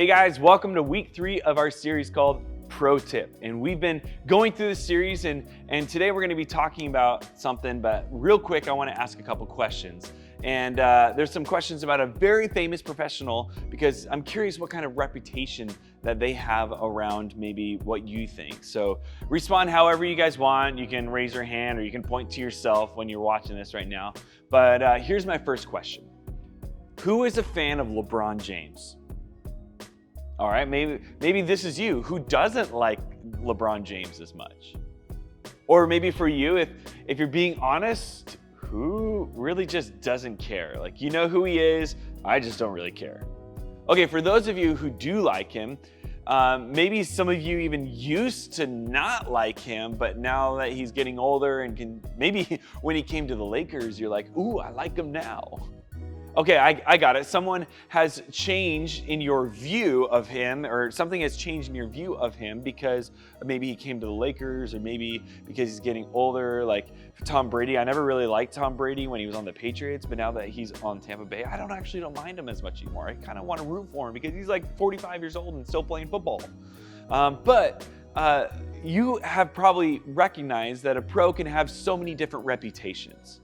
Hey guys, welcome to week 3 of our series called Pro Tip. And we've been going through this series and today we're going to be talking about something, but real quick, I want to ask a couple questions. And there's some questions about a very famous professional because I'm curious what kind of reputation that they have around maybe what you think. So respond however you guys want. You can raise your hand or you can point to yourself when you're watching this right now. But here's my first question. Who is a fan of LeBron James? All right, maybe this is you. Who doesn't like LeBron James as much? Or maybe for you, if you're being honest, who really just doesn't care? Like, you know who he is, I just don't really care. Okay, for those of you who do like him, maybe some of you even used to not like him, but now that he's getting older and maybe when he came to the Lakers, you're like, ooh, I like him now. Okay, I got it. Someone has changed in your view of him, or something has changed in your view of him because maybe he came to the Lakers, or maybe because he's getting older. Like Tom Brady, I never really liked Tom Brady when he was on the Patriots, but now that he's on Tampa Bay, I don't mind him as much anymore. I kind of want to root for him because he's like 45 years old and still playing football. But you have probably recognized that a pro can have so many different reputations.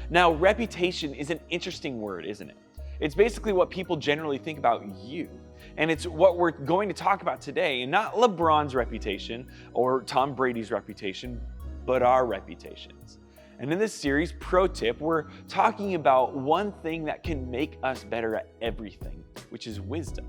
Now, reputation is an interesting word, isn't it? It's basically what people generally think about you. And it's what we're going to talk about today, and not LeBron's reputation or Tom Brady's reputation, but our reputations. And in this series, Pro Tip, we're talking about one thing that can make us better at everything, which is wisdom.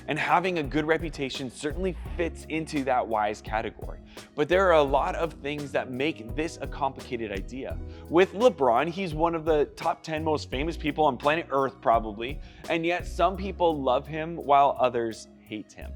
And having a good reputation certainly fits into that wise category. But there are a lot of things that make this a complicated idea. With LeBron, he's one of the top 10 most famous people on planet Earth probably, and yet some people love him while others hate him.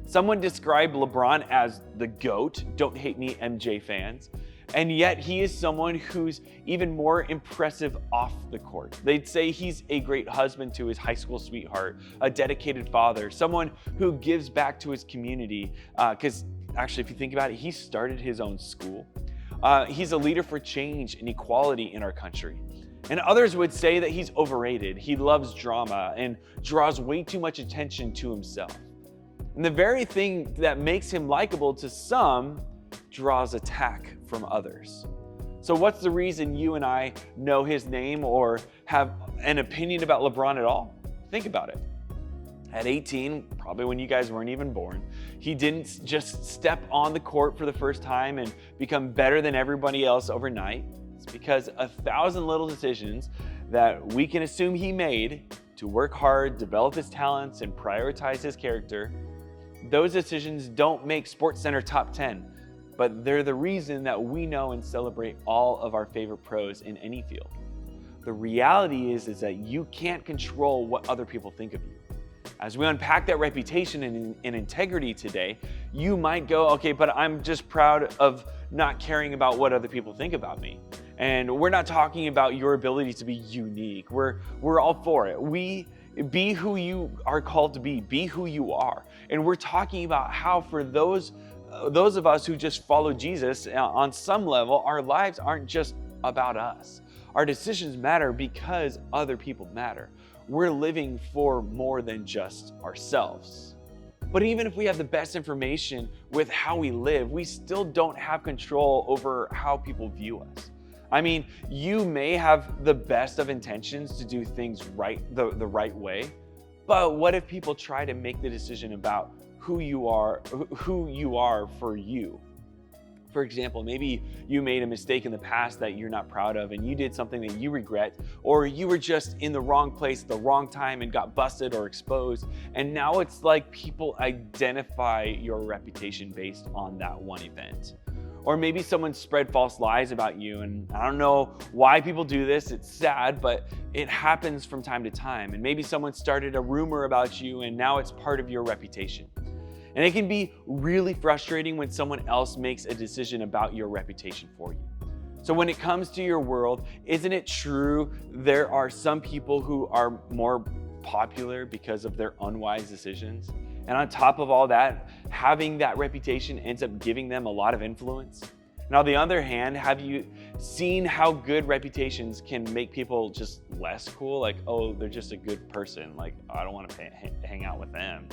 Someone described LeBron as the GOAT, don't hate me MJ fans, and yet he is someone who's even more impressive off the court. They'd say he's a great husband to his high school sweetheart, a dedicated father, someone who gives back to his community, because actually if you think about it, he started his own school. He's a leader for change and equality in our country. And others would say that he's overrated. He loves drama and draws way too much attention to himself. And the very thing that makes him likable to some draws attack from others. So what's the reason you and I know his name or have an opinion about LeBron at all? Think about it. At 18, probably when you guys weren't even born, he didn't just step on the court for the first time and become better than everybody else overnight. It's because 1,000 little decisions that we can assume he made to work hard, develop his talents, and prioritize his character. Those decisions don't make SportsCenter top 10. But they're the reason that we know and celebrate all of our favorite pros in any field. The reality is that you can't control what other people think of you. As we unpack that reputation and integrity today, you might go, okay, but I'm just proud of not caring about what other people think about me. And we're not talking about your ability to be unique. We're all for it. Be who you are called to be who you are. And we're talking about how for those of us who just follow Jesus on some level, our lives aren't just about us. Our decisions matter because other people matter. We're living for more than just ourselves. But even if we have the best information with how we live, we still don't have control over how people view us. I mean, you may have the best of intentions to do things right, the right way, but what if people try to make the decision about who you are for you? For example, maybe you made a mistake in the past that you're not proud of and you did something that you regret, or you were just in the wrong place at the wrong time and got busted or exposed. And now it's like people identify your reputation based on that one event. Or maybe someone spread false lies about you, and I don't know why people do this, it's sad, but it happens from time to time. And maybe someone started a rumor about you and now it's part of your reputation. And it can be really frustrating when someone else makes a decision about your reputation for you. So when it comes to your world, isn't it true there are some people who are more popular because of their unwise decisions? And on top of all that, having that reputation ends up giving them a lot of influence. And on the other hand, have you seen how good reputations can make people just less cool? Like, oh, they're just a good person. Like, I don't want to hang out with them.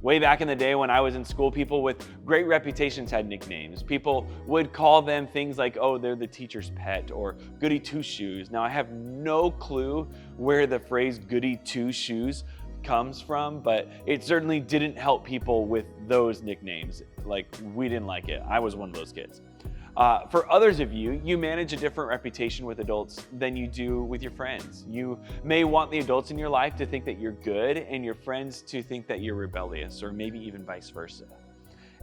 Way back in the day when I was in school, people with great reputations had nicknames. People would call them things like, oh, they're the teacher's pet, or goody two shoes. Now, I have no clue where the phrase goody two shoes comes from, but it certainly didn't help people with those nicknames. Like, we didn't like it. I was one of those kids. For others of you, you manage a different reputation with adults than you do with your friends. You may want the adults in your life to think that you're good and your friends to think that you're rebellious, or maybe even vice versa.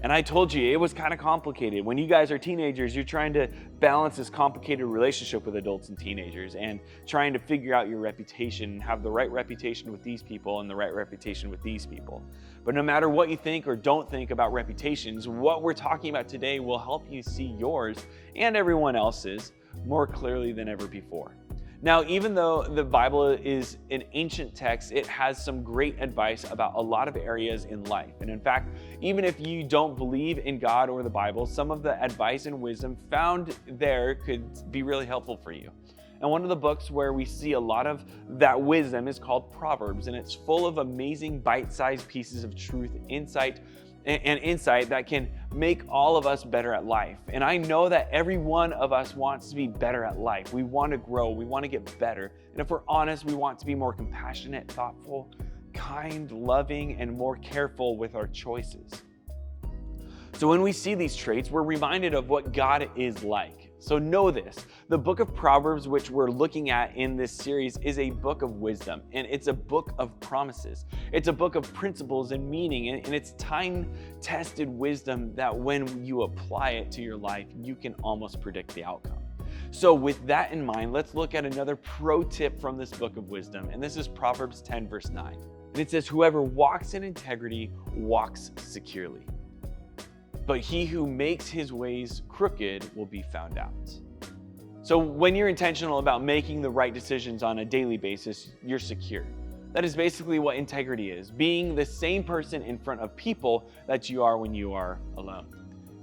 And I told you, it was kind of complicated. When you guys are teenagers, you're trying to balance this complicated relationship with adults and teenagers and trying to figure out your reputation and have the right reputation with these people and the right reputation with these people. But no matter what you think or don't think about reputations, what we're talking about today will help you see yours and everyone else's more clearly than ever before. Now, even though the Bible is an ancient text, it has some great advice about a lot of areas in life. And in fact, even if you don't believe in God or the Bible, some of the advice and wisdom found there could be really helpful for you. And one of the books where we see a lot of that wisdom is called Proverbs, and it's full of amazing bite-sized pieces of truth, insight that can make all of us better at life. And I know that every one of us wants to be better at life. We want to grow, we want to get better. And if we're honest, we want to be more compassionate, thoughtful, kind, loving, and more careful with our choices. So when we see these traits, we're reminded of what God is like. So know this, the book of Proverbs, which we're looking at in this series, is a book of wisdom, and it's a book of promises. It's a book of principles and meaning, and it's time-tested wisdom that when you apply it to your life, you can almost predict the outcome. So with that in mind, let's look at another pro tip from this book of wisdom, and this is Proverbs 10, verse 9. And it says, whoever walks in integrity walks securely, but he who makes his ways crooked will be found out. So when you're intentional about making the right decisions on a daily basis, you're secure. That is basically what integrity is, being the same person in front of people that you are when you are alone.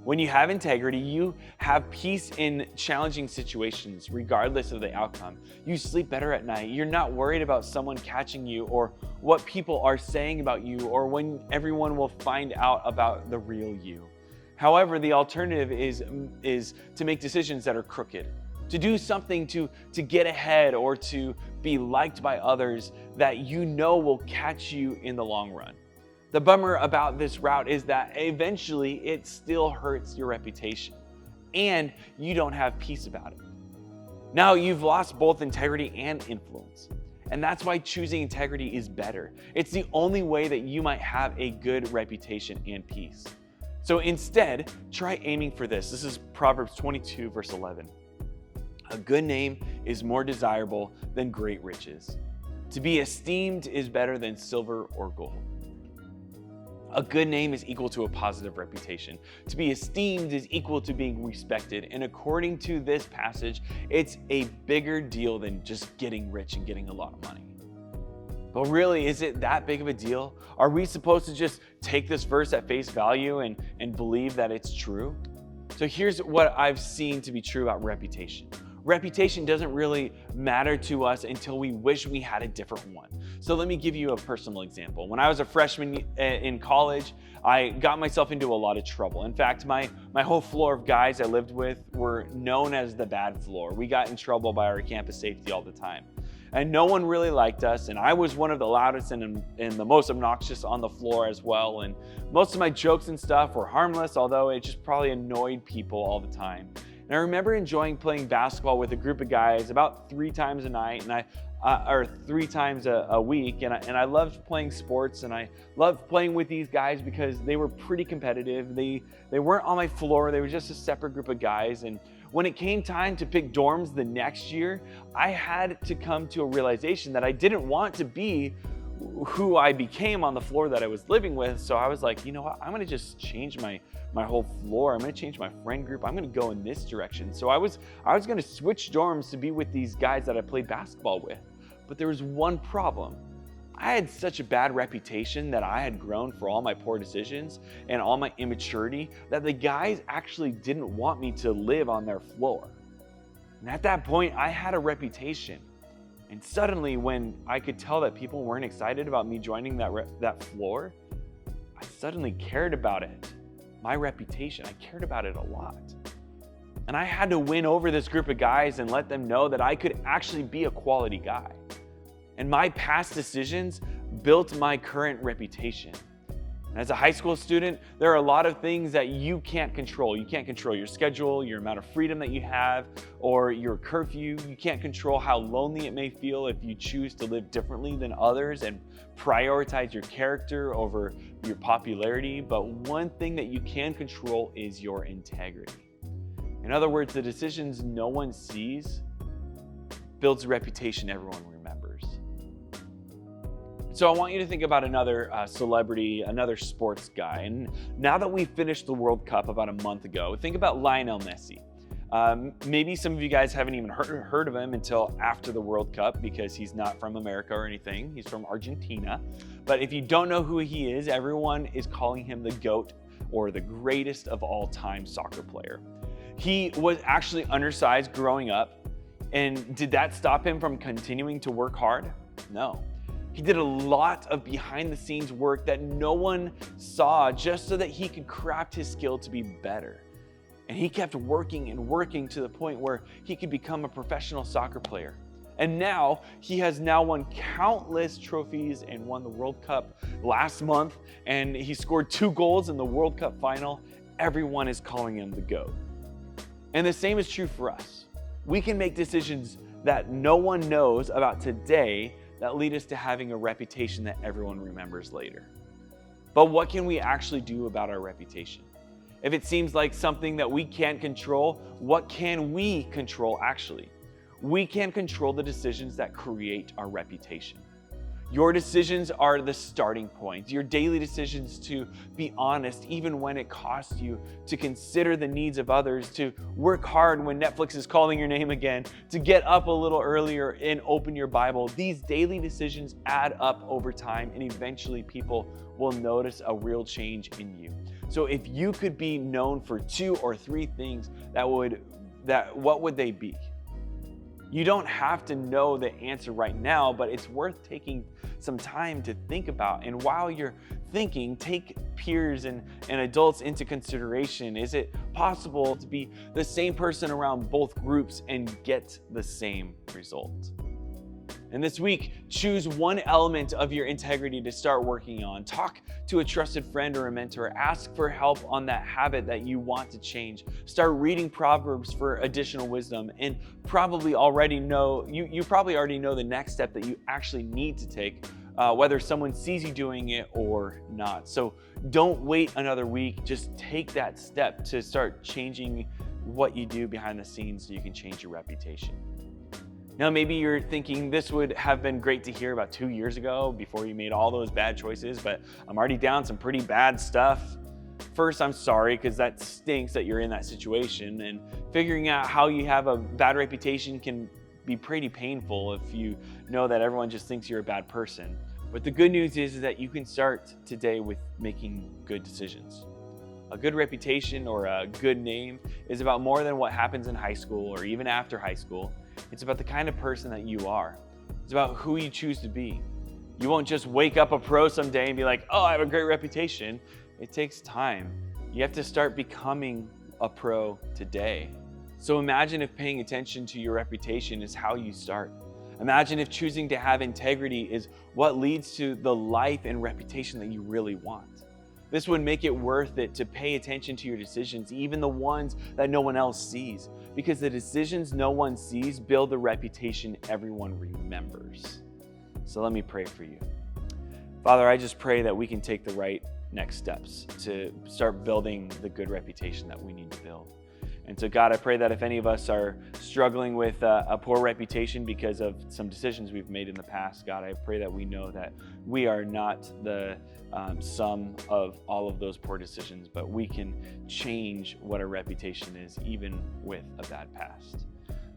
When you have integrity, you have peace in challenging situations, regardless of the outcome. You sleep better at night. You're not worried about someone catching you or what people are saying about you or when everyone will find out about the real you. However, the alternative is to make decisions that are crooked, to do something to get ahead or to be liked by others that you know will catch you in the long run. The bummer about this route is that eventually it still hurts your reputation and you don't have peace about it. Now you've lost both integrity and influence. And that's why choosing integrity is better. It's the only way that you might have a good reputation and peace. So instead, try aiming for this. This is Proverbs 22, verse 11. A good name is more desirable than great riches. To be esteemed is better than silver or gold. A good name is equal to a positive reputation. To be esteemed is equal to being respected. And according to this passage, it's a bigger deal than just getting rich and getting a lot of money. But really, is it that big of a deal? Are we supposed to just take this verse at face value and believe that it's true? So here's what I've seen to be true about reputation. Reputation doesn't really matter to us until we wish we had a different one. So let me give you a personal example. When I was a freshman in college, I got myself into a lot of trouble. In fact, my whole floor of guys I lived with were known as the bad floor. We got in trouble by our campus safety all the time. And no one really liked us, and I was one of the loudest and the most obnoxious on the floor as well. And most of my jokes and stuff were harmless, although it just probably annoyed people all the time. And I remember enjoying playing basketball with a group of guys about 3 times a night, or 3 times a week. And I loved playing sports, and I loved playing with these guys because they were pretty competitive. They weren't on my floor, they were just a separate group of guys. And when it came time to pick dorms the next year, I had to come to a realization that I didn't want to be who I became on the floor that I was living with. So I was like, you know what, I'm gonna just change my whole floor. I'm gonna change my friend group. I'm gonna go in this direction. So I was gonna switch dorms to be with these guys that I played basketball with. But there was one problem. I had such a bad reputation that I had grown for all my poor decisions and all my immaturity that the guys actually didn't want me to live on their floor. And at that point, I had a reputation. And suddenly, when I could tell that people weren't excited about me joining that floor, I suddenly cared about it. My reputation, I cared about it a lot. And I had to win over this group of guys and let them know that I could actually be a quality guy. And my past decisions built my current reputation. And as a high school student, there are a lot of things that you can't control. You can't control your schedule, your amount of freedom that you have, or your curfew. You can't control how lonely it may feel if you choose to live differently than others and prioritize your character over your popularity. But one thing that you can control is your integrity. In other words, the decisions no one sees builds a reputation everyone remembers. So I want you to think about another celebrity, another sports guy. And now that we finished the World Cup about a month ago, think about Lionel Messi. Maybe some of you guys haven't even heard of him until after the World Cup because he's not from America or anything. He's from Argentina. But if you don't know who he is, everyone is calling him the GOAT, or the greatest of all time soccer player. He was actually undersized growing up. And did that stop him from continuing to work hard? No. He did a lot of behind the scenes work that no one saw just so that he could craft his skill to be better. And he kept working and working to the point where he could become a professional soccer player. And now he has won countless trophies and won the World Cup last month. And he scored 2 goals in the World Cup final. Everyone is calling him the GOAT. And the same is true for us. We can make decisions that no one knows about today that lead us to having a reputation that everyone remembers later. But what can we actually do about our reputation? If it seems like something that we can't control, what can we control actually? We can control the decisions that create our reputation. Your decisions are the starting point. Your daily decisions to be honest, even when it costs you, to consider the needs of others, to work hard when Netflix is calling your name again, to get up a little earlier and open your Bible. These daily decisions add up over time, and eventually people will notice a real change in you. So if you could be known for 2 or 3 things, what would they be? You don't have to know the answer right now, but it's worth taking some time to think about. And while you're thinking, take peers and adults into consideration. Is it possible to be the same person around both groups and get the same result? And this week, choose one element of your integrity to start working on. Talk to a trusted friend or a mentor. Ask for help on that habit that you want to change. Start reading Proverbs for additional wisdom, and you probably already know the next step that you actually need to take, whether someone sees you doing it or not. So don't wait another week. Just take that step to start changing what you do behind the scenes so you can change your reputation. Now, maybe you're thinking this would have been great to hear about 2 years ago before you made all those bad choices, but I'm already down some pretty bad stuff. First, I'm sorry, because that stinks that you're in that situation, and figuring out how you have a bad reputation can be pretty painful if you know that everyone just thinks you're a bad person. But the good news is that you can start today with making good decisions. A good reputation or a good name is about more than what happens in high school or even after high school. It's about the kind of person that you are. It's about who you choose to be. You won't just wake up a pro someday and be like, oh, I have a great reputation. It takes time. You have to start becoming a pro today. So imagine if paying attention to your reputation is how you start. Imagine if choosing to have integrity is what leads to the life and reputation that you really want. This would make it worth it to pay attention to your decisions, even the ones that no one else sees, because the decisions no one sees build the reputation everyone remembers. So let me pray for you. Father, I just pray that we can take the right next steps to start building the good reputation that we need to build. And so God, I pray that if any of us are struggling with a poor reputation because of some decisions we've made in the past, God, I pray that we know that we are not the sum of all of those poor decisions, but we can change what our reputation is, even with a bad past.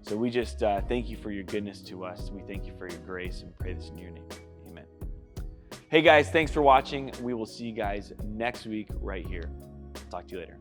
So we just thank you for your goodness to us. We thank you for your grace and pray this in your name. Amen. Hey guys, thanks for watching. We will see you guys next week right here. Talk to you later.